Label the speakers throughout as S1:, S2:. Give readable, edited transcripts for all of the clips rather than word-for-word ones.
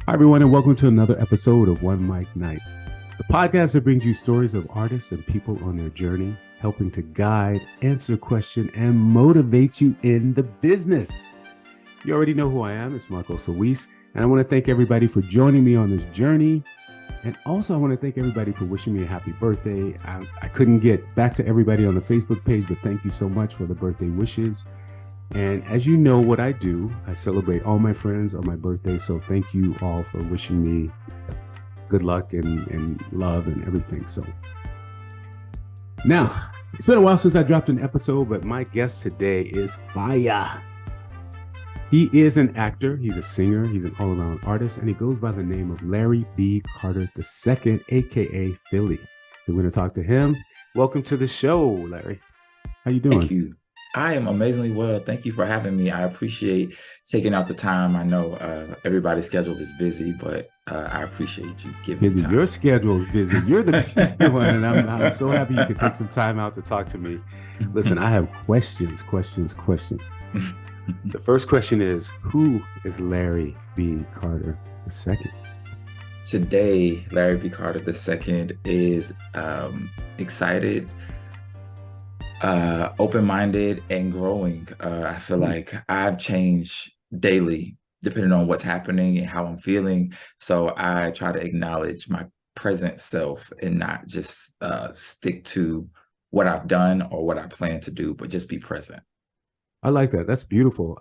S1: Hi, everyone, and welcome to another episode of OneMicNite, the podcast that brings you stories of artists and people on their journey, helping to guide, answer questions, and motivate you in the business. You already know who I am. It's Marco Luis, and I want to thank everybody for joining me on this journey. And also, I want to thank everybody for wishing me a happy birthday. I couldn't get back to everybody on the Facebook page, but thank you so much for the birthday wishes. And as you know what I do, I celebrate all my friends on my birthday. So thank you all for wishing me good luck and love and everything. So now, it's been a while since I dropped an episode, but my guest today is Fire. He is an actor, he's a singer, he's an all-around artist, and he goes by the name of Larry B. Carter II, aka Philly. So we're going to talk to him. Welcome to the show, Larry. How you doing?
S2: Thank you. I am amazingly well. Thank you for having me. I appreciate taking out the time. I know everybody's schedule is busy, but I appreciate you giving me time.
S1: Your schedule is busy. You're the busy one, and I'm so happy you could take some time out to talk to me. Listen, I have questions. The first question is, who is Larry B. Carter II?
S2: Today, Larry B. Carter II is excited, open-minded, and growing. I feel like I've changed daily depending on what's happening and how I'm feeling. So I try to acknowledge my present self and not just stick to what I've done or what I plan to do, but just be present.
S1: I like that. That's beautiful.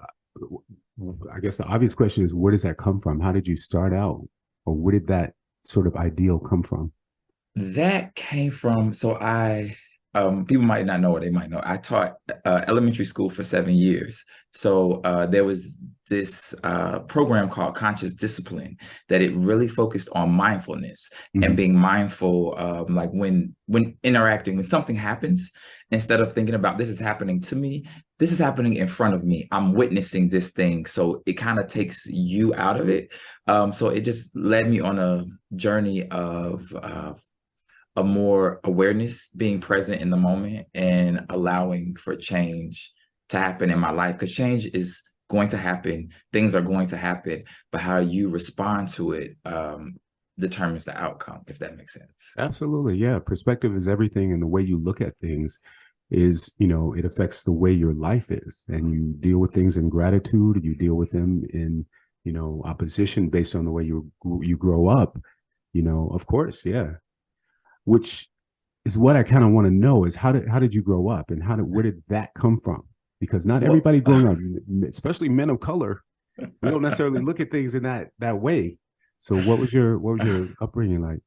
S1: I guess the obvious question is, where does that come from? How did you start out? Or where did that sort of ideal come from?
S2: That came from, people might not know, or they might know, I taught elementary school for 7 years. So there was this program called Conscious Discipline that it really focused on mindfulness and being mindful, like when interacting, when something happens, instead of thinking about this is happening to me, this is happening in front of me. I'm witnessing this thing. So it kind of takes you out of it. So it just led me on a journey of a more awareness, being present in the moment and allowing for change to happen in my life, because change is going to happen. Things are going to happen, but how you respond to it determines the outcome, if that makes sense.
S1: Absolutely. Yeah. Perspective is everything. And the way you look at things is, it affects the way your life is. And you deal with things in gratitude, you deal with them in, opposition based on the way you grow up, of course. Yeah. Which is what I kind of want to know is how did you grow up, and where did that come from? Because not everybody growing up, especially men of color, we don't necessarily look at things in that way. So what was your upbringing like?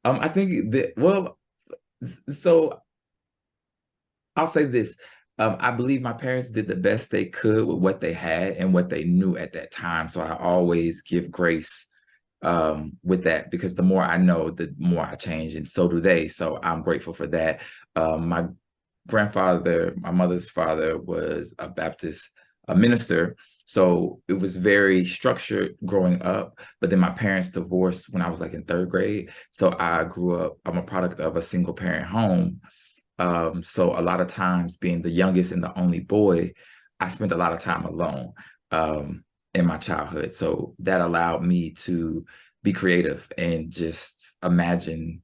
S2: I think that, so I'll say this. I believe my parents did the best they could with what they had and what they knew at that time. So I always give grace with that, because the more I know, the more I change, and so do they. So I'm grateful for that. My grandfather, my mother's father, was a Baptist minister, so it was very structured growing up. But then my parents divorced when I was like in 3rd grade, so I grew up, I'm a product of a single parent home. So a lot of times, being the youngest and the only boy, I spent a lot of time alone in my childhood. So that allowed me to be creative and just imagine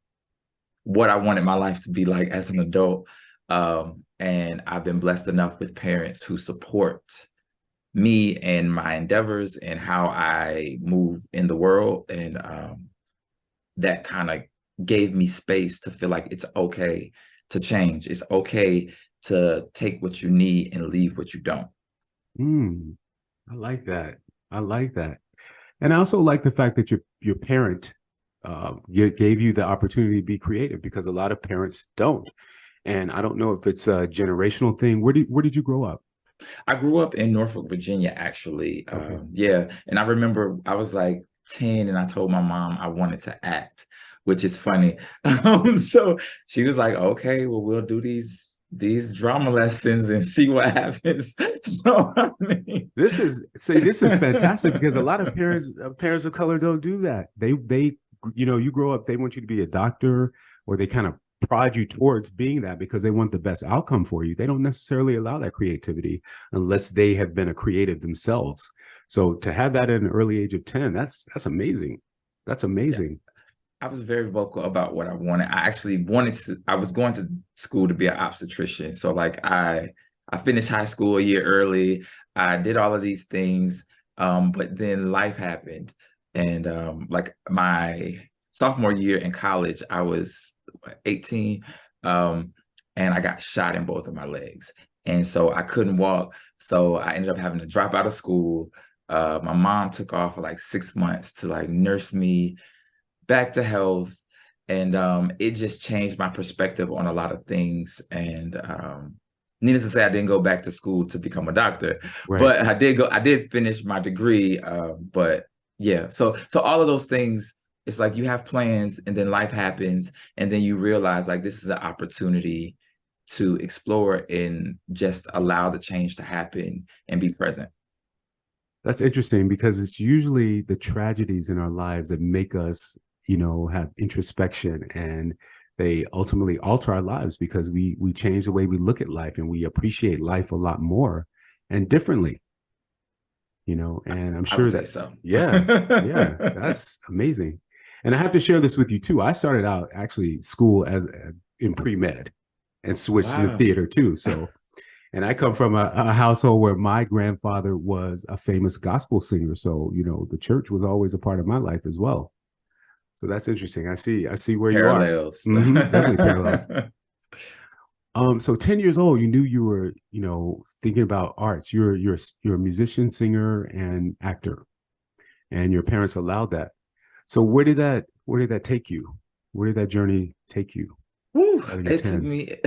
S2: what I wanted my life to be like as an adult. And I've been blessed enough with parents who support me and my endeavors and how I move in the world. And that kind of gave me space to feel like it's okay to change. It's okay to take what you need and leave what you don't.
S1: I like that. And I also like the fact that your parent gave you the opportunity to be creative, because a lot of parents don't. And I don't know if it's a generational thing. Where did you grow up?
S2: I grew up in Norfolk, Virginia, actually.
S1: Okay.
S2: Yeah. And I remember I was like 10 and I told my mom I wanted to act, which is funny. So she was like, okay, well, we'll do these drama lessons and see what happens. So I mean,
S1: this is fantastic, because a lot of parents of color don't do that. They you grow up, they want you to be a doctor, or they kind of prod you towards being that because they want the best outcome for you. They don't necessarily allow that creativity unless they have been a creative themselves. So to have that at an early age of 10, that's amazing. That's
S2: Yeah.
S1: amazing.
S2: I was very vocal about what I wanted. I actually wanted to, I was going to school to be an obstetrician. So like I finished high school a year early. I did all of these things. But then life happened. And like my sophomore year in college, I was 18. And I got shot in both of my legs. And so I couldn't walk. So I ended up having to drop out of school. My mom took off for like 6 months to like nurse me back to health. And it just changed my perspective on a lot of things. And needless to say, I didn't go back to school to become a doctor,
S1: Right.
S2: but I did finish my degree. But yeah, so all of those things, it's like you have plans and then life happens, and then you realize like this is an opportunity to explore and just allow the change to happen and be present.
S1: That's interesting because it's usually the tragedies in our lives that make us, have introspection, and they ultimately alter our lives because we change the way we look at life and we appreciate life a lot more and differently, and I'm
S2: I would
S1: sure
S2: say
S1: that,
S2: so.
S1: yeah, yeah, that's amazing. And I have to share this with you too. I started out actually school as in pre-med and switched into
S2: Wow.
S1: theater too. So, and I come from a household where my grandfather was a famous gospel singer. So, the church was always a part of my life as well. So that's interesting. I see where you are.
S2: Parallels.
S1: Definitely parallels. So 10 years old, you knew you were, thinking about arts. You're a musician, singer, and actor, and your parents allowed that. So where did that take you? Where did that journey take you?
S2: Whew,
S1: Starting at
S2: it took
S1: 10.
S2: me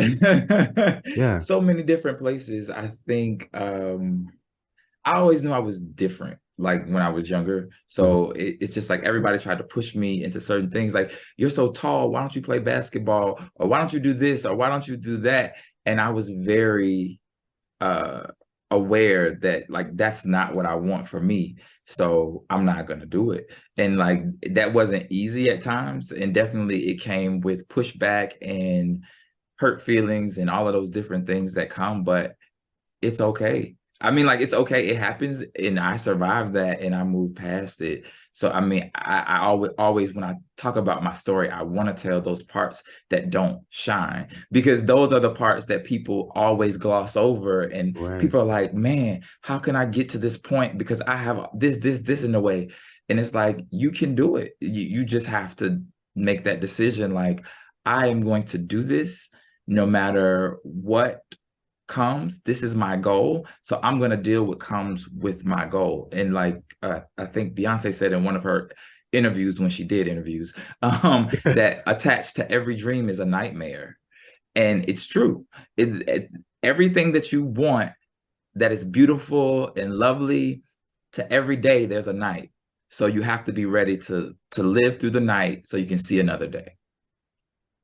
S1: Yeah.
S2: so many different places. I think I always knew I was different, like when I was younger.
S1: Mhm.
S2: So it's just like everybody tried to push me into certain things. Like, you're so tall, why don't you play basketball? Or why don't you do this? Or why don't you do that? And I was very uh aware that like that's not what I want for me. So I'm not gonna do it. And like that wasn't easy at times. And definitely it came with pushback and hurt feelings and all of those different things that come, but it's okay. I mean, like, it's okay. It happens, and I survived that, and I moved past it. So, I mean, I always, when I talk about my story, I want to tell those parts that don't shine, because those are the parts that people always gloss over, and
S1: Right.
S2: people are like, "Man, how can I get to this point? Because I have this in the way." And it's like, you can do it. You just have to make that decision. Like, I am going to do this no matter what comes. This is my goal, so I'm going to deal with comes with my goal. And like I think Beyonce said in one of her interviews, when she did interviews, that attached to every dream is a nightmare. And it's true. Everything that you want that is beautiful and lovely, to every day there's a night. So you have to be ready to live through the night so you can see another day.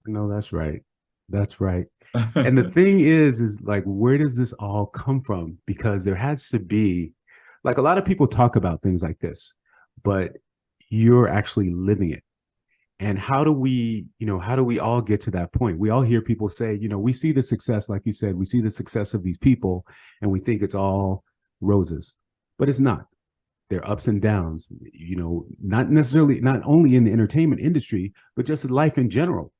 S1: No, that's right. That's right. And the thing is like, where does this all come from? Because there has to be, like, a lot of people talk about things like this, but you're actually living it. And how do we all get to that point? We all hear people say, we see the success, like you said, we see the success of these people and we think it's all roses, but it's not. There are ups and downs, not necessarily, not only in the entertainment industry, but just in life in general,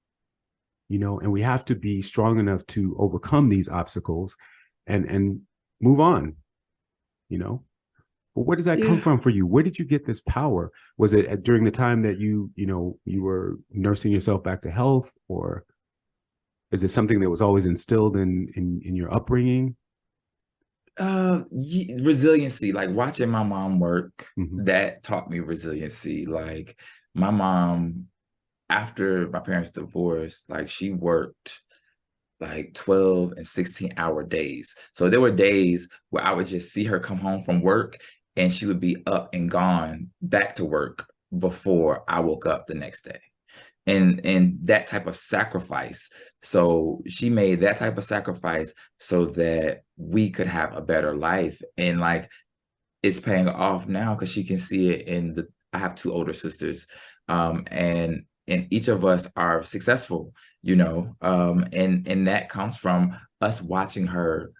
S1: and we have to be strong enough to overcome these obstacles and move on, you know. But where does that come
S2: Yeah.
S1: from for you? Where did you get this power? Was it during the time that you were nursing yourself back to health, or is it something that was always instilled in your upbringing?
S2: Resiliency, like watching my mom work,
S1: Mm-hmm.
S2: that taught me resiliency. Like, my mom, after my parents divorced, like, she worked like 12 and 16-hour days. So there were days where I would just see her come home from work and she would be up and gone back to work before I woke up the next day. And that type of sacrifice. So she made that type of sacrifice so that we could have a better life. And like, it's paying off now because she can see it in the, I have two older sisters, and each of us are successful, and that comes from us watching her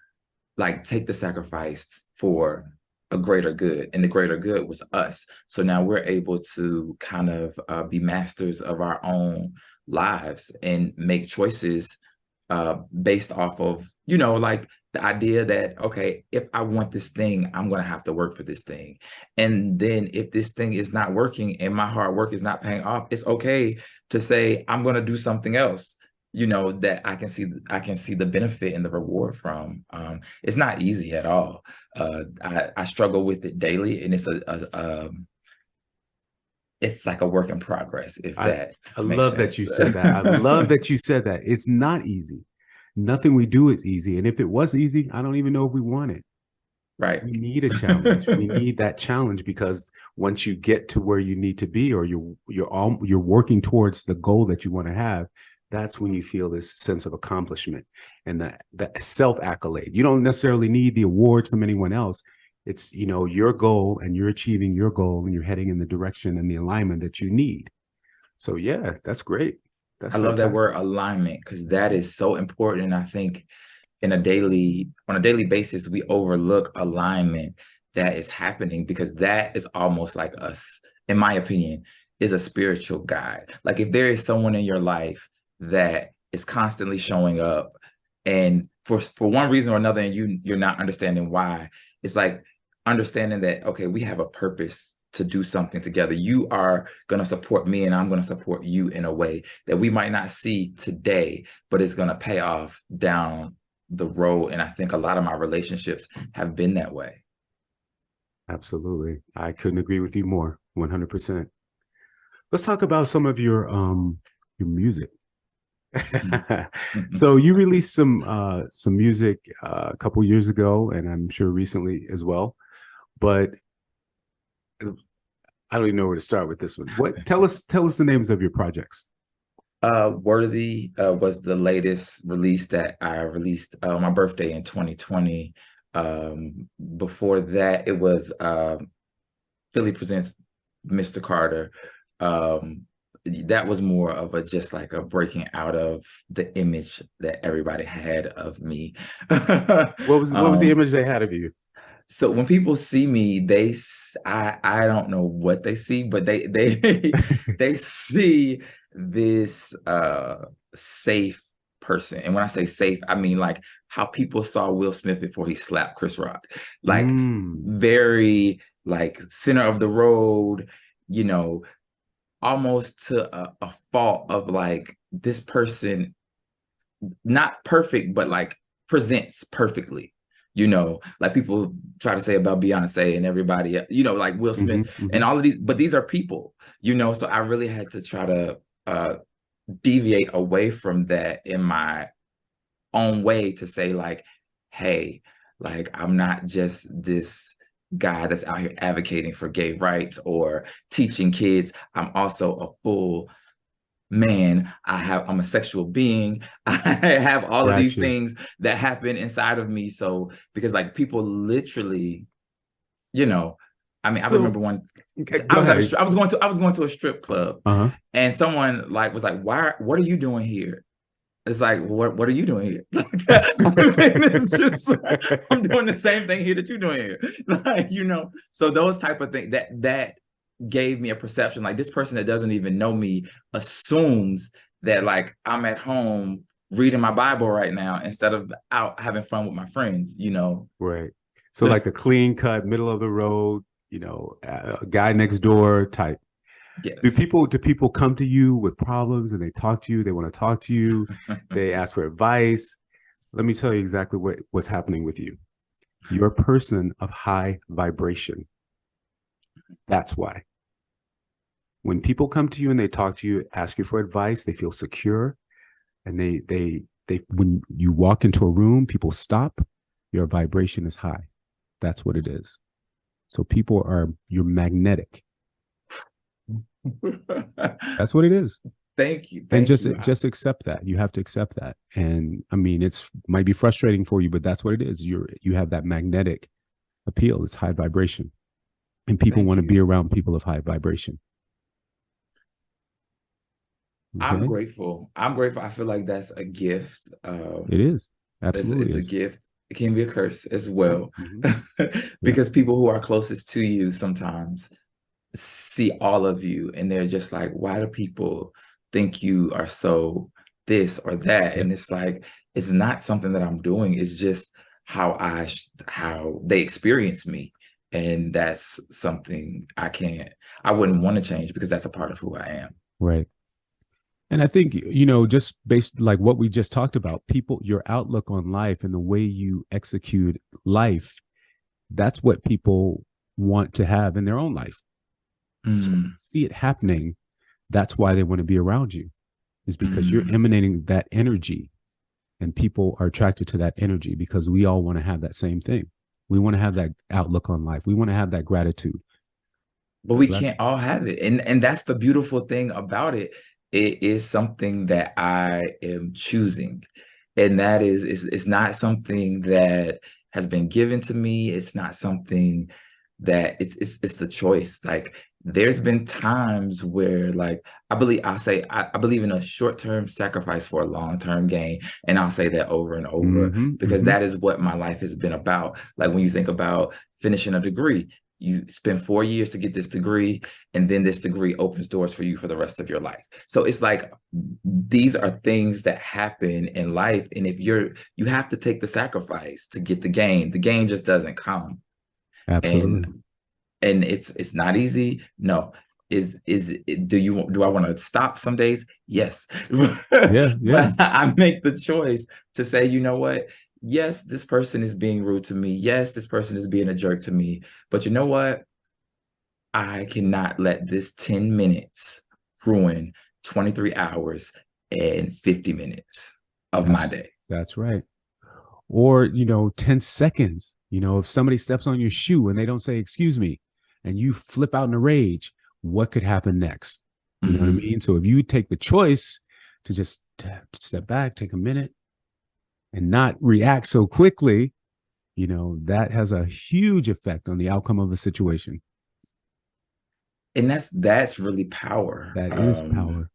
S2: like take the sacrifice for a greater good, and the greater good was us. So now we're able to kind of be masters of our own lives and make choices based off of, like the idea that, okay, if I want this thing, I'm going to have to work for this thing. And then if this thing is not working and my hard work is not paying off, it's okay to say, I'm going to do something else, that I can see the benefit and the reward from. It's not easy at all. I struggle with it daily, and it's like a work in progress, if that
S1: I
S2: makes
S1: love that
S2: sense.
S1: you said that. I love that you said that. It's not easy. Nothing we do is easy. And if it was easy, I don't even know if we want it.
S2: Right.
S1: We need a challenge. We need that challenge, because once you get to where you need to be, or you're working towards the goal that you want to have, that's when you feel this sense of accomplishment and the self accolade. You don't necessarily need the awards from anyone else. It's, your goal, and you're achieving your goal, and you're heading in the direction and the alignment that you need. So yeah, that's great. That's
S2: I love that
S1: fantastic.
S2: word alignment, because that is so important. And I think on a daily basis, we overlook alignment that is happening, because that is almost like us, in my opinion, is a spiritual guide. Like if there is someone in your life that is constantly showing up, and for one reason or another, and you're not understanding why, it's like understanding that, okay, we have a purpose to do something together. You are going to support me, and I'm going to support you in a way that we might not see today, but it's going to pay off down the road. And I think a lot of my relationships have been that way.
S1: Absolutely. I couldn't agree with you more. 100%. Let's talk about some of your music.
S2: Mm-hmm.
S1: So you released some music a couple years ago, and I'm sure recently as well. But I don't even know where to start with this one. Tell us the names of your projects.
S2: Worthy was the latest release that I released on my birthday in 2020. Before that, it was Philly Presents Mr. Carter. That was more of just like a breaking out of the image that everybody had of me.
S1: What was the image they had of you?
S2: So when people see me, I don't know what they see, but they they see this safe person. And when I say safe, I mean like how people saw Will Smith before he slapped Chris Rock. Like very like center of the road, almost to a fault of like this person, not perfect, but like presents perfectly. Like people try to say about Beyonce and everybody, like Will Smith and all of these, but these are people, so I really had to try to deviate away from that in my own way, to say like, hey, like I'm not just this guy that's out here advocating for gay rights or teaching kids. I'm also a full man. I'm a sexual being. I have all of these things that happen inside of me. So because like people literally, I mean, I remember one. I was going to a strip club, and someone like was like, what are you doing here? It's like, what are you doing here? Like that. I mean, it's just like, I'm doing the same thing here that you're doing here. Like, so those type of things that gave me a perception, like this person that doesn't even know me assumes that like I'm at home reading my Bible right now instead of out having fun with my friends,
S1: Right. So like a clean cut, middle of the road, guy next door type.
S2: Yes.
S1: Do people come to you with problems and they talk to you? They want to talk to you. They ask for advice. Let me tell you exactly what's happening with you. You're a person of high vibration. That's why. When people come to you and they talk to you, ask you for advice, they feel secure, and they when you walk into a room, people stop. Your vibration is high. That's what it is. So you're magnetic. That's what it is.
S2: Thank you.
S1: And just accept that. You have to accept that. And I mean, might be frustrating for you, but that's what it is. You have that magnetic appeal. It's high vibration, and people want to be around people of high vibration.
S2: Okay? I'm grateful. I feel like that's a gift.
S1: It is. Absolutely.
S2: It's a gift. it can be a curse as well.
S1: Mm-hmm. Yeah.
S2: Because people who are closest to you sometimes see all of you and they're just like, why do people think you are so this or that?
S1: Yep.
S2: And it's like, it's not something that I'm doing. It's just how they experience me. And that's something I wouldn't want to change because that's a part of who I am.
S1: Right. And I think, just based like what we just talked about, people, your outlook on life and the way you execute life, that's what people want to have in their own life. So when you
S2: Mm,
S1: see it happening, that's why they want to be around you, is because you're
S2: mm.
S1: emanating that energy, and people are attracted to that energy because we all want to have that same thing. We want to have that outlook on life. We want to have that gratitude.
S2: But
S1: So
S2: we
S1: that's
S2: can't all have it. And that's the beautiful thing about it. It is something that I am choosing. And that is it's not something that has been given to me. It's not something that it's the choice. Like there's been times where like I believe in a short-term sacrifice for a long-term gain. And I'll say that over and over
S1: mm-hmm,
S2: because
S1: mm-hmm.
S2: that is what my life has been about. Like when you think about finishing a degree, you spend 4 years to get this degree, and then this degree opens doors for you for the rest of your life. So it's like these are things that happen in life, and if you have to take the sacrifice to get the gain. The gain just doesn't come,
S1: Absolutely.
S2: and it's not easy. No. Do I want to stop some days? Yes.
S1: Yeah, yeah.
S2: But I make the choice to say, you know what? Yes, this person is being rude to me. Yes, this person is being a jerk to me. But you know what? I cannot let this 10 minutes ruin 23 hours and 50 minutes of my day.
S1: That's right. Or, 10 seconds, if somebody steps on your shoe and they don't say, excuse me, and you flip out in a rage, what could happen next? You know what I
S2: Mhm.
S1: mean? So if you take the choice to just step back, take a minute and not react so quickly, that has a huge effect on the outcome of a situation.
S2: And that's really power.
S1: That is power.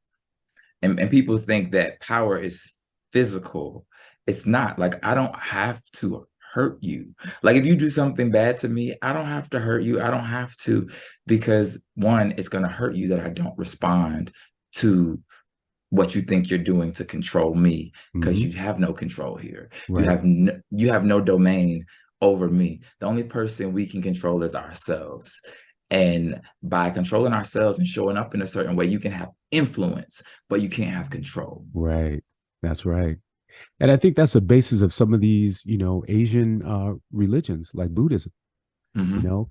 S2: And people think that power is physical. It's not. Like I don't have to hurt you. Like if you do something bad to me, I don't have to hurt you. I don't have to, because one, it's going to hurt you that I don't respond to what you think you're doing to control me, because
S1: Mm-hmm.
S2: you have no control here.
S1: Right.
S2: You have no domain over me. The only person we can control is ourselves. And by controlling ourselves and showing up in a certain way, you can have influence, but you can't have control.
S1: Right. That's right. And I think that's the basis of some of these, Asian religions like Buddhism, you
S2: Mm-hmm.
S1: know,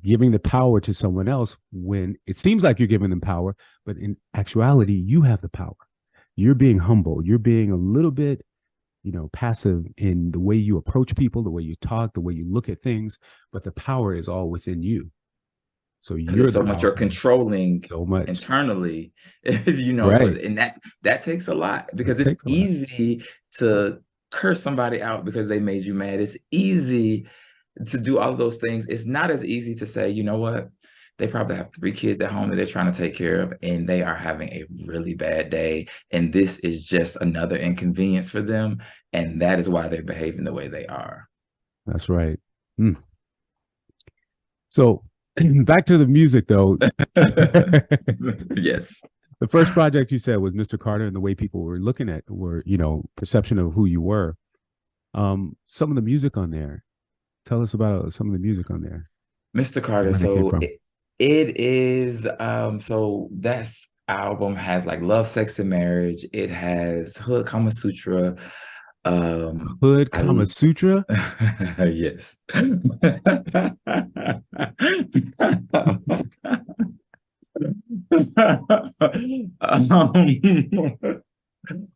S1: giving the power to someone else when it seems like you're giving them power, but in actuality, you have the power. You're being humble. You're being a little bit, passive in the way you approach people, the way you talk, the way you look at things, but the power is all within you. So
S2: Because
S1: you're
S2: there's
S1: the
S2: so much you're
S1: powerful one.
S2: controlling
S1: So much.
S2: internally, so
S1: Right.
S2: and that takes a lot,
S1: It
S2: because it's
S1: takes a lot.
S2: easy to curse somebody out because they made you mad. It's easy to do all of those things. It's not as easy to say, you know what? They probably have 3 kids at home that they're trying to take care of, and they are having a really bad day. And this is just another inconvenience for them. And that is why they're behaving the way they are.
S1: That's right. Mm. So back to the music though.
S2: Yes.
S1: The first project you said was Mr. Carter, and the way people were looking at were, perception of who you were. Some of the music on there. Tell us about some of the music on there.
S2: Mr. Carter.
S1: Where that came
S2: So
S1: from.
S2: it is so that album has like Love, Sex, and Marriage. It has Hood Kama Sutra.
S1: Hood
S2: I
S1: Kama Sutra.
S2: yes. um,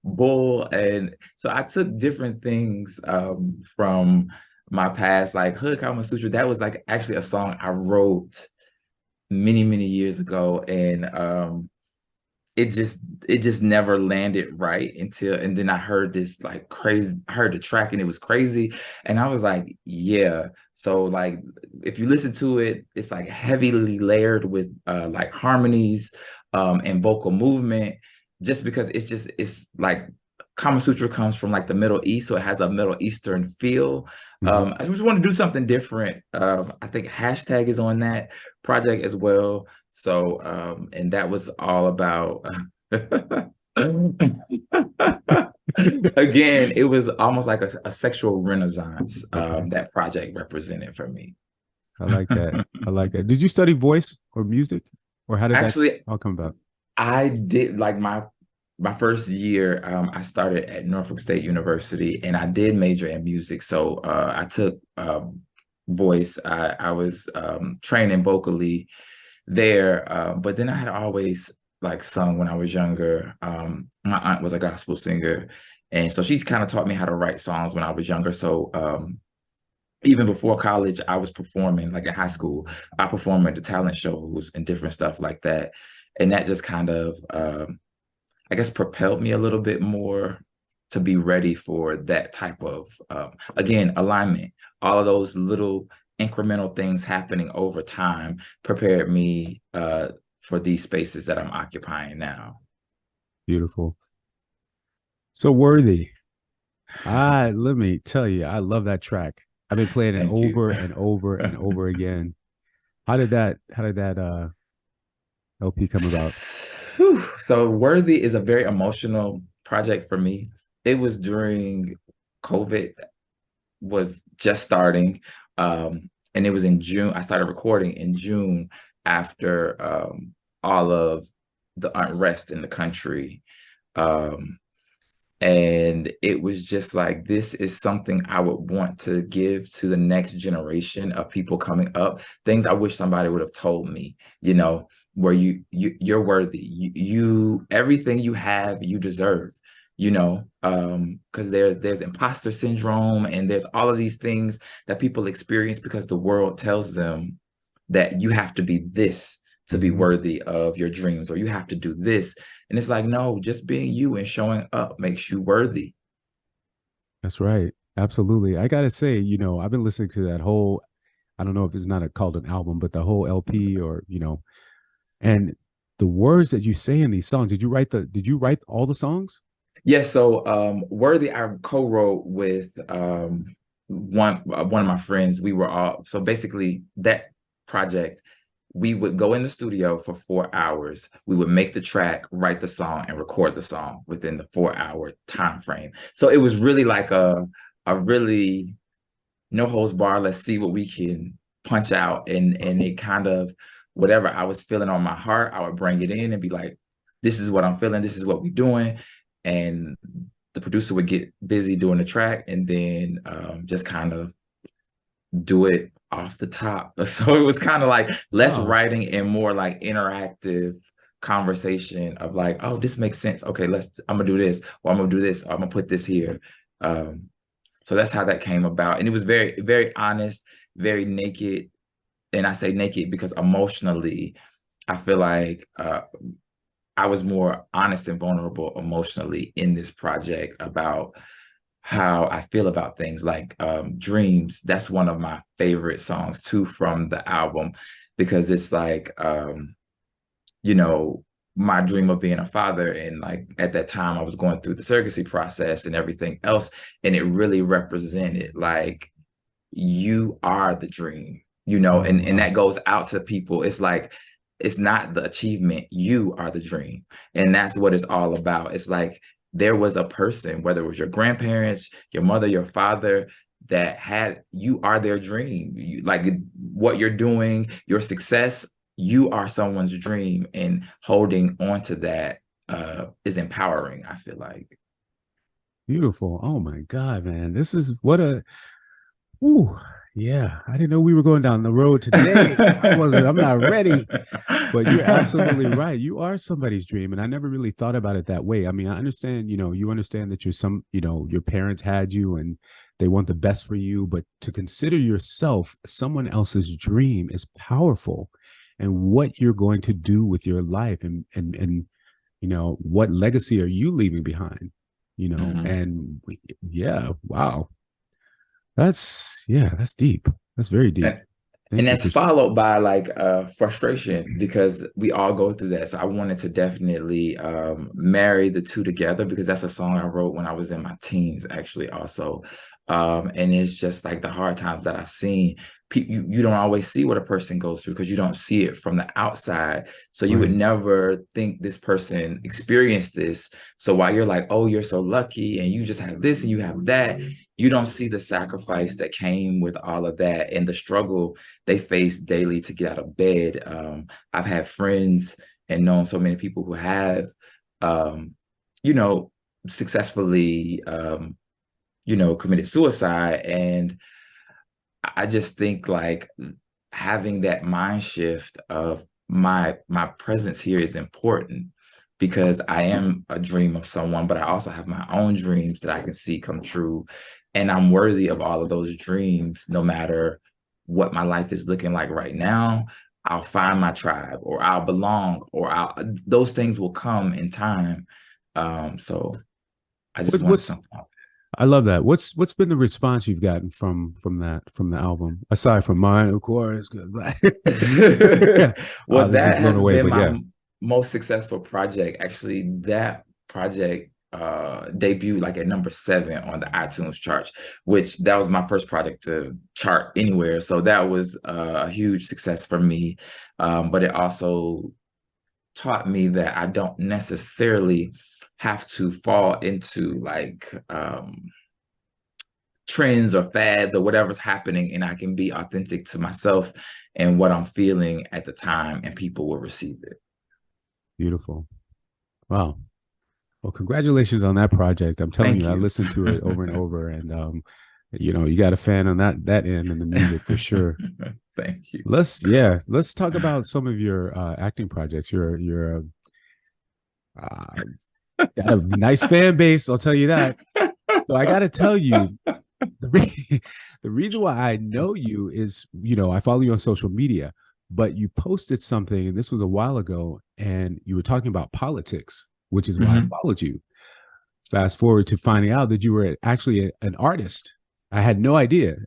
S2: Bull. And so I took different things from my past, like Hood Kama Sutra. That was like actually a song I wrote many, many years ago. And it just never landed right until, and then I heard this like crazy, I heard the track and it was crazy. And I was like, yeah. So like if you listen to it, it's like heavily layered with like harmonies and vocal movement, just because it's like Kama Sutra comes from like the Middle East, so it has a Middle Eastern feel.
S1: Mhm.
S2: I just want to do something different. I think hashtag is on that project as well. So, and that was all about. Again, it was almost like a sexual renaissance
S1: Okay.
S2: that project represented for me.
S1: I like that. I like that. Did you study voice or music, or how did that
S2: Actually,
S1: all come about?
S2: I did like my first year. I started at Norfolk State University, and I did major in music. So I took voice. I was training vocally there, but then I had always like sung when I was younger. My aunt was a gospel singer, and so she's kind of taught me how to write songs when I was younger. So even before college, I was performing, like in high school. I performed at the talent shows and different stuff like that. And that just kind of, I guess, propelled me a little bit more to be ready for that type of, again, alignment. All of those little incremental things happening over time prepared me for these spaces that I'm occupying now.
S1: Beautiful. So worthy. Let me tell you, I love that track. I've been playing it
S2: Thank you.
S1: over and over and over again. How did that LP come about?
S2: So Worthy is a very emotional project for me. It was during COVID was just starting. And it was in June. I started recording in June after all of the unrest in the country. Um, and it was just like, this is something I would want to give to the next generation of people coming up. Things I wish somebody would have told me, where you're worthy. You everything you have, you deserve, because there's imposter syndrome and there's all of these things that people experience because the world tells them that you have to be this to be
S1: Mhm.
S2: worthy of your dreams, or you have to do this. And it's like, no, just being you and showing up makes you worthy.
S1: That's right. Absolutely. I gotta say, I've been listening to that whole, I don't know if it's not called an album, but the whole LP or, and the words that you say in these songs, did you write all the songs?
S2: Yes, so Worthy, I co-wrote with one of my friends. We were all, so basically that project, we would go in the studio for 4 hours. We would make the track, write the song, and record the song within the 4 hour time frame. So it was really like a really no holds bar. Let's see what we can punch out, and it kind of, whatever I was feeling on my heart, I would bring it in and be like, "This is what I'm feeling. This is what we're doing," and the producer would get busy doing the track, and then just kind of do it off the top. So it was kind of like less
S1: Wow.
S2: writing and more like interactive conversation of like, oh, this makes sense. Okay, I'm gonna do this, or I'm gonna do this, or I'm gonna put this here. Um, so that's how that came about. And it was very, very honest, very naked. And I say naked because emotionally, I feel like I was more honest and vulnerable emotionally in this project about how I feel about things like Dreams. That's one of my favorite songs too from the album, because it's like, you know, my dream of being a father. And like at that time, I was going through the surrogacy process and everything else. And it really represented like, you are the dream,
S1: Oh,
S2: and
S1: wow.
S2: that goes out to people. It's like, it's not the achievement, you are the dream. And that's what it's all about. It's like there was a person, whether it was your grandparents, your mother, your father, that had, you are their dream. Like what you're doing, your success, you are someone's dream, and holding on to that is empowering, I feel like.
S1: Beautiful. Oh my God, man. This is what a ooh, yeah. I didn't know we were going down the road today. I'm not ready. But you're absolutely right. You are somebody's dream. And I never really thought about it that way. I mean, I understand, you understand that your parents had you and they want the best for you, but to consider yourself someone else's dream is powerful. And what you're going to do with your life and what legacy are you leaving behind?
S2: Mhm.
S1: Yeah, wow. That's deep. That's very deep.
S2: And And
S1: Thank you
S2: that's
S1: for
S2: followed by like frustration, because we all go through that. So I wanted to definitely marry the two together, because that's a song I wrote when I was in my teens, actually, also. And it's just like the hard times that I've seen. You don't always see what a person goes through, because you don't see it from the outside. So you would
S1: right.
S2: never think this person experienced this. So while you're like, oh, you're so lucky and you just have this and you have that, you don't see the sacrifice that came with all of that and the struggle they face daily to get out of bed. I've had friends and known so many people who have, you know, successfully, committed suicide. And I just think like having that mind shift of my presence here is important, because I am a dream of someone, but I also have my own dreams that I can see come true. And I'm worthy of all of those dreams, no matter what my life is looking like right now. I'll find my tribe, or I'll belong, or those things will come in time. So I just wanted
S1: What's
S2: something.
S1: I love that. What's been the response you've gotten from the album, aside from mine, of course? 'Cause
S2: Well,
S1: obviously
S2: that
S1: blown
S2: has
S1: away,
S2: been
S1: but
S2: my
S1: yeah,
S2: most successful project. Actually, that project debuted like at number 7 on the iTunes charts, which that was my first project to chart anywhere. So that was a huge success for me. But it also taught me that I don't necessarily have to fall into like trends or fads or whatever's happening, and I can be authentic to myself and what I'm feeling at the time, and people will receive it.
S1: beautiful. Wow. Well, congratulations on that project. I'm telling
S2: Thank
S1: you, I
S2: you.
S1: listened to it over and over, and you got a fan on that end in the music for sure.
S2: Thank you.
S1: Let's talk about some of your acting projects. You're uh, got a nice fan base, I'll tell you that. So I got to tell you, the reason why I know you is, I follow you on social media, but you posted something, and this was a while ago, and you were talking about politics, which is why I
S2: Mhm.
S1: followed you. Fast forward to finding out that you were actually an artist. I had no idea,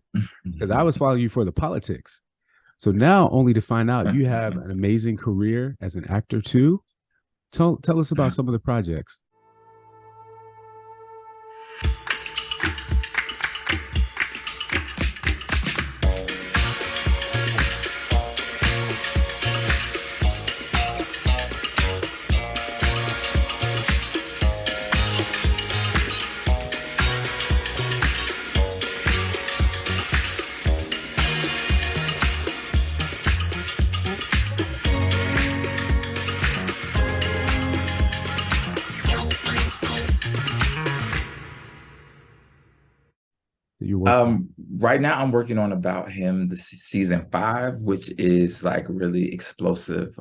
S1: because I was following you for the politics. So now, only to find out you have an amazing career as an actor too. Tell us about some of the projects. That you worked on.
S2: Right now I'm working on About Him, the season 5, which is like really explosive.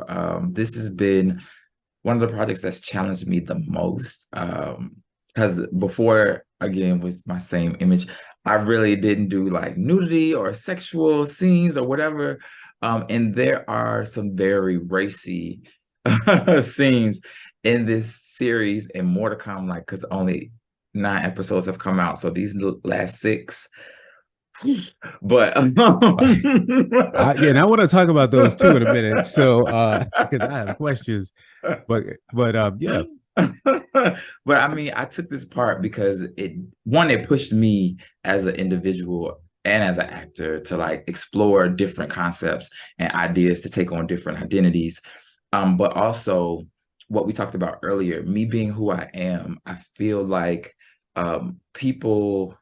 S2: This has been one of the projects that's challenged me the most. Because before, again, with my same image, I really didn't do like nudity or sexual scenes or whatever. And there are some very racy scenes in this series, and more to come, like, because only 9 episodes have come out. So these last 6, but
S1: Yeah, and I want to talk about those too in a minute. So, because I have questions, yeah,
S2: but I mean, I took this part because it pushed me as an individual and as an actor to like explore different concepts and ideas, to take on different identities. But also what we talked about earlier, me being who I am, I feel like people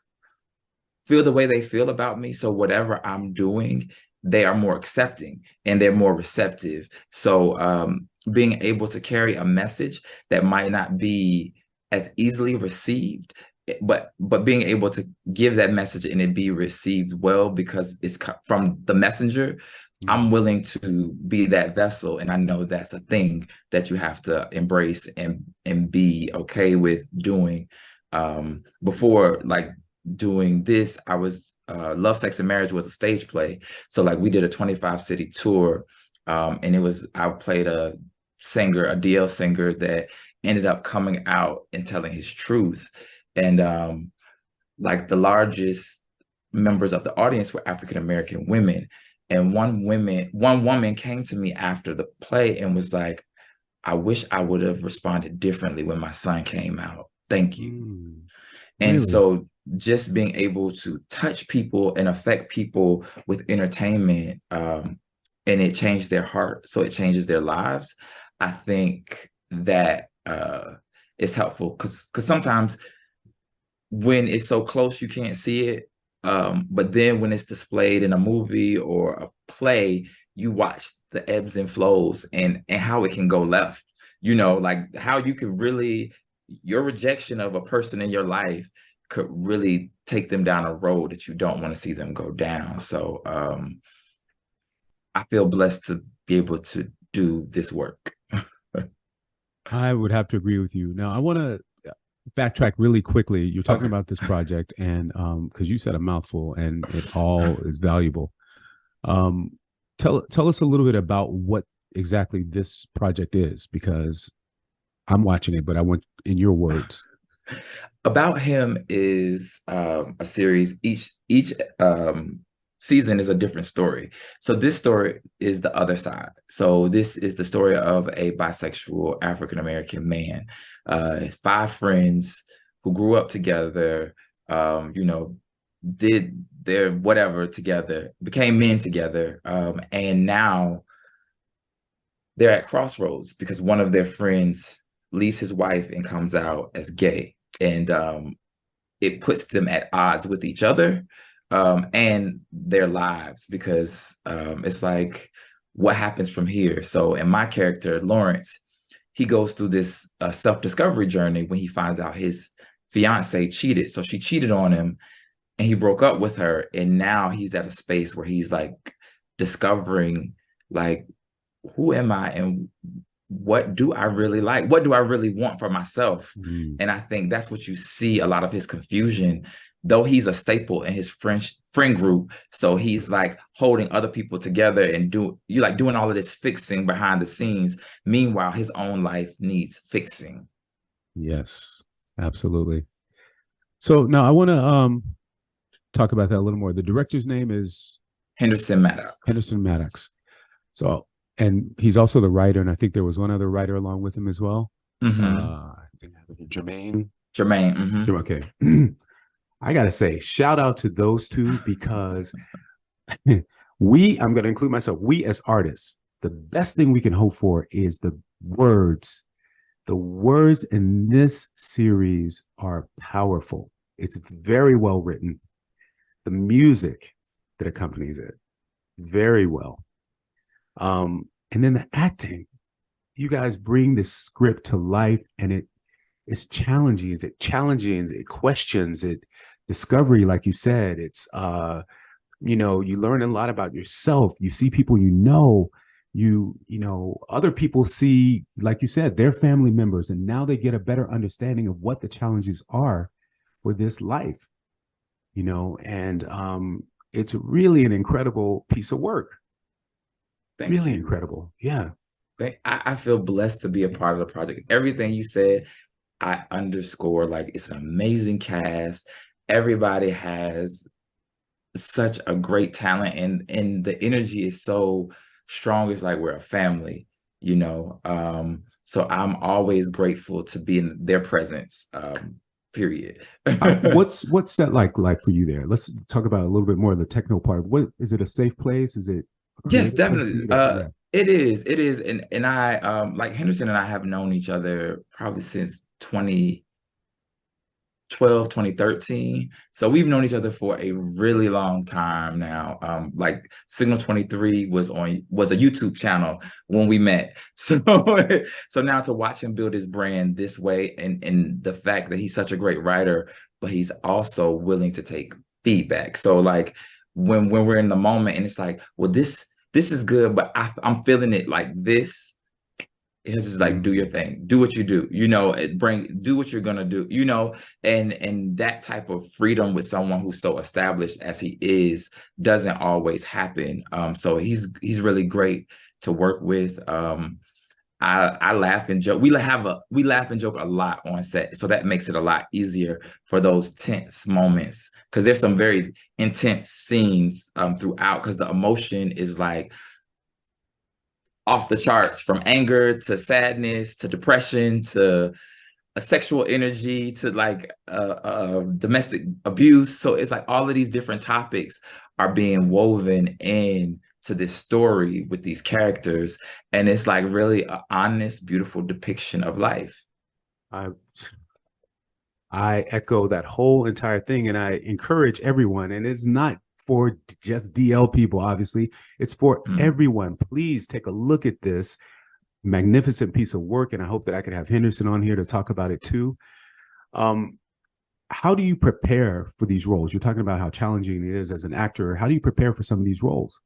S2: feel the way they feel about me. So whatever I'm doing, they are more accepting and they're more receptive. So being able to carry a message that might not be as easily received, but being able to give that message and it be received well because it's from the messenger, I'm willing to be that vessel. And I know that's a thing that you have to embrace and be okay with doing. Before, like, doing this, I was Love, Sex, and Marriage was a stage play. So like we did a 25 city tour, and I played a singer, a DL singer that ended up coming out and telling his truth. And like the largest members of the audience were African American women. And one woman came to me after the play and was like, I wish I would have responded differently when my son came out. Thank you. And
S1: Really?
S2: so just being able to touch people and affect people with entertainment, and it changed their heart, so it changes their lives. I think that is helpful because sometimes when it's so close you can't see it, but then when it's displayed in a movie or a play, you watch the ebbs and flows and how it can go left. Like how you could really, your rejection of a person in your life could really take them down a road that you don't want to see them go down. So I feel blessed to be able to do this work.
S1: I would have to agree with you. Now, I want to backtrack really quickly. You're talking
S2: Okay.
S1: about this project, and because you said a mouthful, and it all is valuable. Tell us a little bit about what exactly this project is, because I'm watching it, but I want in your words.
S2: About Him is a series. Each season is a different story. So this story is the other side. So this is the story of a bisexual African-American man, 5 friends who grew up together, did their whatever together, became men together, and now they're at crossroads because one of their friends leaves his wife and comes out as gay. And it puts them at odds with each other, and their lives, because it's like, what happens from here? So in my character, Lawrence, he goes through this self-discovery journey when he finds out his fiance cheated. So she cheated on him and he broke up with her. And now he's at a space where he's like discovering, like, who am I and what do I really like? What do I really want for myself? And I think that's what you see a lot of his confusion, though he's a staple in his friend group. So he's like holding other people together and doing all of this fixing behind the scenes. Meanwhile, his own life needs fixing.
S1: Yes, absolutely. So now I want to talk about that a little more. The director's name is
S2: Henderson Maddox.
S1: Henderson Maddox. So, and he's also the writer, and I think there was one other writer along with him as well. I think Jermaine.
S2: Mm-hmm.
S1: Okay. I gotta say, shout out to those two, because I'm going to include myself. We as artists, the best thing we can hope for is the words. The words in this series are powerful. It's very well written. The music that accompanies it, very well. And then the acting, you guys bring this script to life, and it's challenging. It questions it, discovery, like you said. It's you learn a lot about yourself. You see people other people see, like you said, their family members, and now they get a better understanding of what the challenges are for this life. And it's really an incredible piece of work. Really incredible. Yeah.
S2: I feel blessed to be a part of the project. Everything you said, I underscore. Like, it's an amazing cast. Everybody has such a great talent, and the energy is so strong. It's like we're a family, so I'm always grateful to be in their presence, period.
S1: What's that like for you there? Let's talk about a little bit more of the techno part. What is it? A safe place? Is it?
S2: Yes, definitely. It is. And I, like, Henderson and I have known each other probably since 2012, 2013. So we've known each other for a really long time now. Like, Signal 23 was a YouTube channel when we met. So so now to watch him build his brand this way, and the fact that he's such a great writer, but he's also willing to take feedback. So like when we're in the moment and it's like, well, this is good, but I'm feeling it like this. It's just like, do your thing, do what you do, do what you're gonna do, and that type of freedom with someone who's so established as he is doesn't always happen. So he's really great to work with. I laugh and joke. We laugh and joke a lot on set, so that makes it a lot easier for those tense moments, because there's some very intense scenes throughout, because the emotion is like off the charts, from anger to sadness to depression to a sexual energy to like domestic abuse. So it's like all of these different topics are being woven in to this story with these characters, and it's like really an honest, beautiful depiction of life.
S1: I I echo that whole entire thing, and I encourage everyone. And it's not for just DL people, obviously. It's for everyone. Please take a look at this magnificent piece of work, and I hope that I could have Henderson on here to talk about it too. How do you prepare for these roles? You're talking about how challenging it is as an actor. How do you prepare for some of these roles?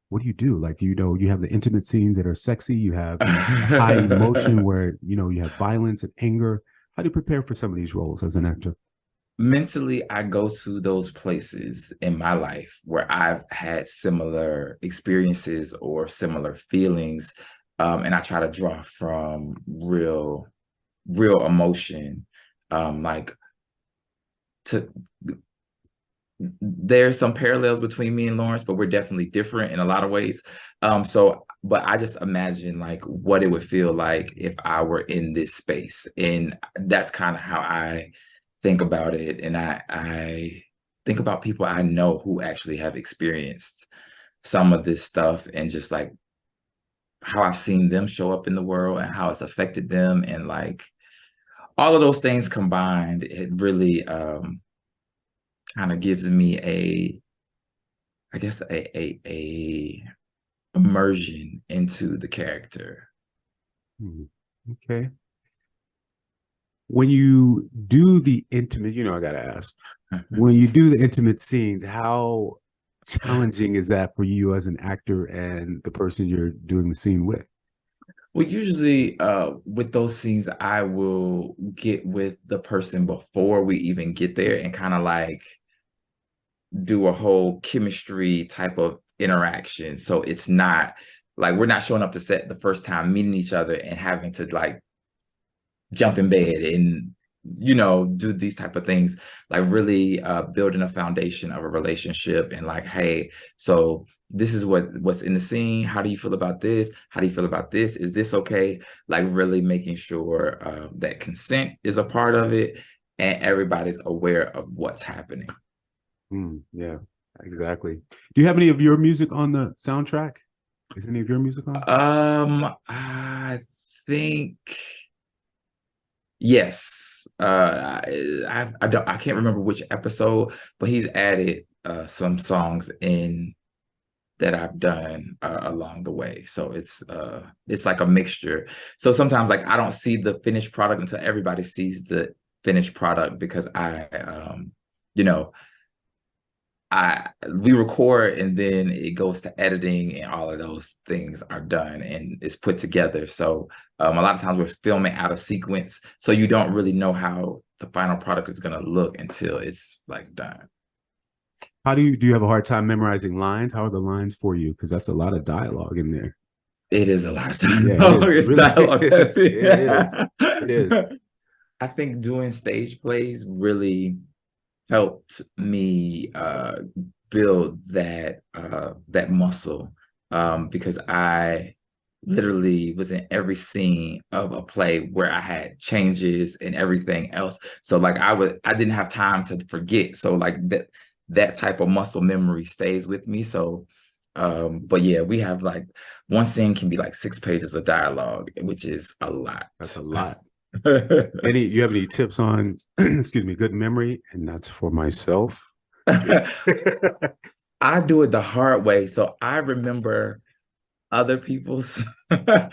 S1: What do you do? Like, do you know you have the intimate scenes that are sexy? You have high emotion where, you know, you have violence and anger. How do you prepare for some of these roles as an actor?
S2: Mentally, I go to those places in my life where I've had similar experiences or similar feelings, and I try to draw from real emotion. Like to There's some parallels between me and Lawrence, but we're definitely different in a lot of ways. But I just imagine like what it would feel like if I were in this space. And that's kind of how I think about it. And I think about people I know who actually have experienced some of this stuff, and just like how I've seen them show up in the world and how it's affected them. And like all of those things combined, it really kind of gives me I guess a immersion into the character.
S1: Okay. When you do the intimate, you know, I gotta ask, when you do the intimate scenes, how challenging is that for you as an actor and the person you're doing the scene with?
S2: Well, usually with those scenes, I will get with the person before we even get there and kind of like do a whole chemistry type of interaction. So it's not like we're not showing up to set the first time, meeting each other and having to like jump in bed and, you know, do these type of things. Like really building a foundation of a relationship, and like, hey, so this is what's in the scene. How do you feel about this? How do you feel about this? Is this okay? Like really making sure that consent is a part of it and everybody's aware of what's happening.
S1: Yeah, exactly. Do you have any of your music on the soundtrack? Is any of your music on?
S2: I think yes. I can't remember which episode, but he's added some songs in that I've done along the way. So it's like a mixture. So sometimes like I don't see the finished product until everybody sees the finished product, because you know, we record and then it goes to editing, and all of those things are done and it's put together. So a lot of times we're filming out of sequence, so you don't really know how the final product is going to look until it's like done.
S1: How do you have a hard time memorizing lines? How are the lines for you? Because that's a lot of dialogue in there.
S2: It is a lot of
S1: Yeah, it
S2: dialogue.
S1: is.
S2: It's
S1: Really
S2: dialogue
S1: is.
S2: heavy.
S1: It is. It is.
S2: I think doing stage plays really helped me build that muscle, because I literally was in every scene of a play where I had changes and everything else. So like I didn't have time to forget. So like that type of muscle memory stays with me. So but yeah, we have like one scene can be like 6 pages of dialogue, which is a lot.
S1: That's a lot. You have any tips on excuse me, good memory? And that's for myself.
S2: I do it the hard way. So I remember other people's I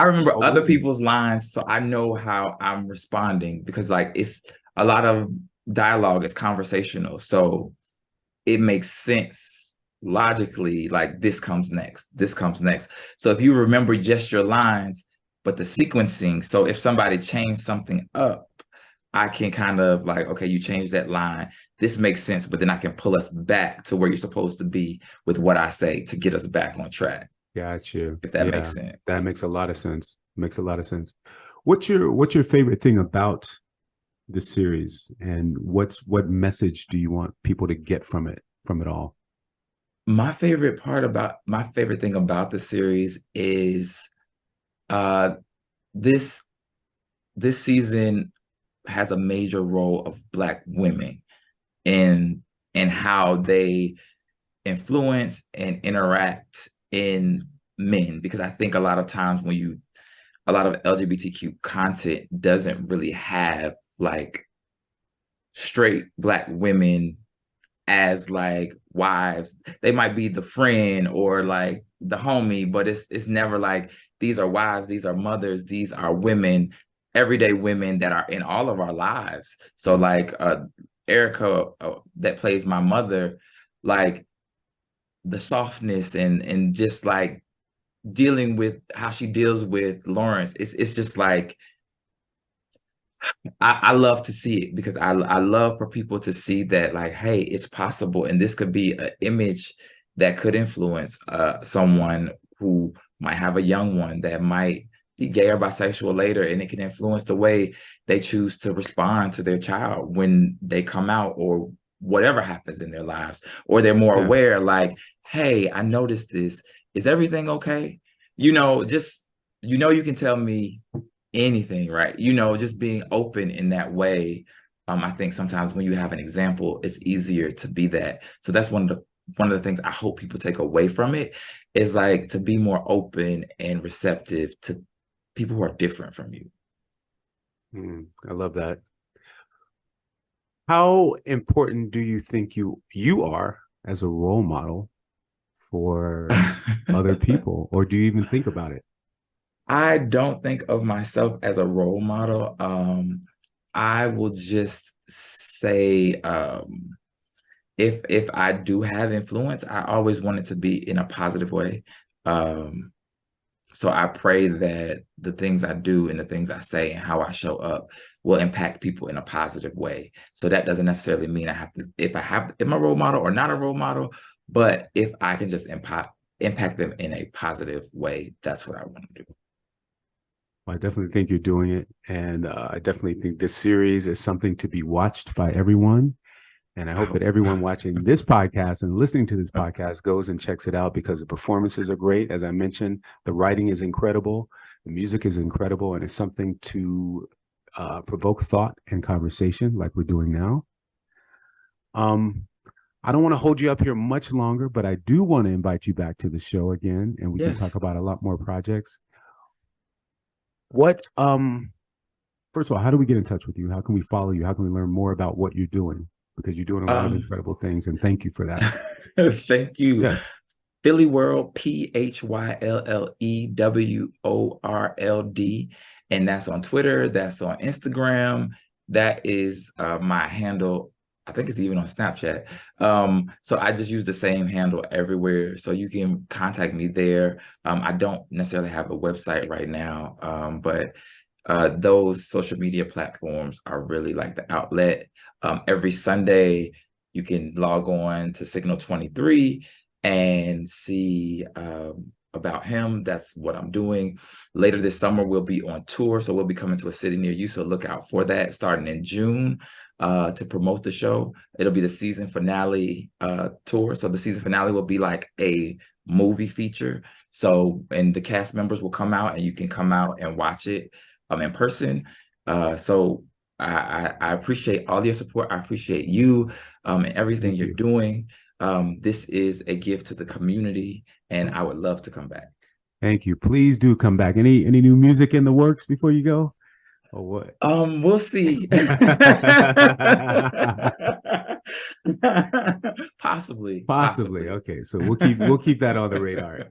S2: remember other people's lines, so I know how I'm responding, because like it's a lot of dialogue is conversational. So it makes sense logically, like this comes next, this comes next. So if you remember just your lines, but the sequencing, so if somebody changed something up, I can kind of like, okay, you changed that line. This makes sense, but then I can pull us back to where you're supposed to be with what I say to get us back on track.
S1: Got you.
S2: if that makes
S1: Yeah,
S2: sense.
S1: that makes a lot of sense. Makes a lot of sense. What's your favorite thing about the series, and what message do you want people to get from it all?
S2: My favorite thing about the series is uh this this season has a major role of Black women in how they influence and interact in men, because I think a lot of times a lot of LGBTQ content doesn't really have like straight Black women as like wives. They might be the friend or like the homie, but it's never like these are wives, these are mothers, these are women, everyday women that are in all of our lives. So like Erica that plays my mother, like the softness and just like dealing with how she deals with Lawrence. It's just like I love to see it, because I love for people to see that like, hey, it's possible, and this could be an image that could influence someone who might have a young one that might be gay or bisexual later, and it can influence the way they choose to respond to their child when they come out, or whatever happens in their lives, or they're more
S1: Yeah.
S2: aware, like, hey, I noticed this. Is everything okay? Just you can tell me anything, right? Just being open in that way. I think sometimes when you have an example, it's easier to be that. So that's one of the things I hope people take away from it, is like to be more open and receptive to people who are different from you.
S1: I love that. How important do you think you are as a role model for other people, or do you even think about it?
S2: I don't think of myself as a role model. I will just say, if I do have influence, I always want it to be in a positive way. Um, so I pray that the things I do and the things I say and how I show up will impact people in a positive way. So that doesn't necessarily mean I have to, if I'm a role model or not a role model, but if I can just impact them in a positive way, that's what I want to do.
S1: I definitely think you're doing it, and I definitely think this series is something to be watched by everyone. And I
S2: I
S1: hope that
S2: hope.
S1: everyone watching this podcast and listening to this podcast goes and checks it out, because the performances are great. As I mentioned, the writing is incredible, the music is incredible, and it's something to provoke thought and conversation like we're doing now. Um, I don't want to hold you up here much longer, but I do want to invite you back to the show again, and we can talk
S2: Yes.
S1: about a lot more projects. What First of all, how do we get in touch with you? How can we follow you? How can we learn more about what you're doing? Because you're doing a lot of
S2: Um,
S1: incredible things, and thank you for that.
S2: thank you.
S1: Yeah.
S2: Philly World, PhylleWorld. And that's on Twitter, that's on Instagram, that is my handle. I think it's even on Snapchat. So I just use the same handle everywhere. So you can contact me there. I don't necessarily have a website right now, but those social media platforms are really like the outlet. Every Sunday, you can log on to Signal 23 and see about him. That's what I'm doing. Later this summer, we'll be on tour. So we'll be coming to a city near you. So look out for that starting in June to promote the show. It'll be the season finale tour. So the season finale will be like a movie feature. So, and the cast members will come out, and you can come out and watch it in person. So I appreciate all your support. I appreciate you and everything
S1: Thank
S2: you're
S1: you.
S2: doing. This is a gift to the community, and I would love to come back.
S1: Thank you. Please do come back. Any new music in the works before you go, or what?
S2: We'll see. Possibly,
S1: Possibly.
S2: possibly.
S1: Okay, so we'll keep that on the radar.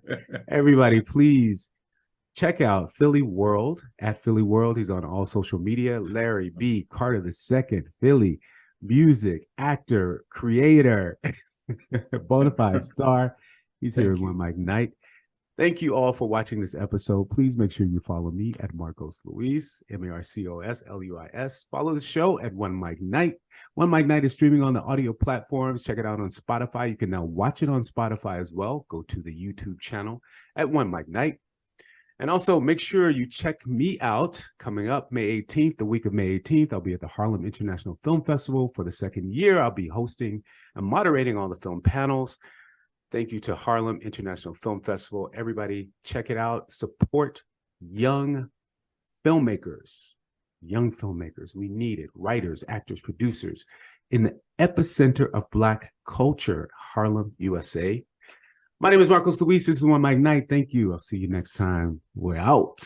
S1: Everybody, please check out Philly World at Philly World. He's on all social media. Larry B. Carter II, Philly music actor, creator, bona fide star. He's here
S2: Thank
S1: at
S2: you.
S1: OneMicNite. Thank you all for watching this episode. Please make sure you follow me at Marcos Luis, MarcosLuis. Follow the show at OneMicNite. OneMicNite is streaming on the audio platforms. Check it out on Spotify. You can now watch it on Spotify as well. Go to the YouTube channel at OneMicNite. And also make sure you check me out coming up May 18th, the week of May 18th. I'll be at the Harlem International Film Festival for the second year. I'll be hosting and moderating all the film panels. Thank you to Harlem International Film Festival. Everybody, check it out. Support young filmmakers. Young filmmakers. We need it. Writers, actors, producers in the epicenter of Black culture, Harlem, USA. My name is Marcos Luis. This is OneMicNite. Thank you. I'll see you next time. We're out.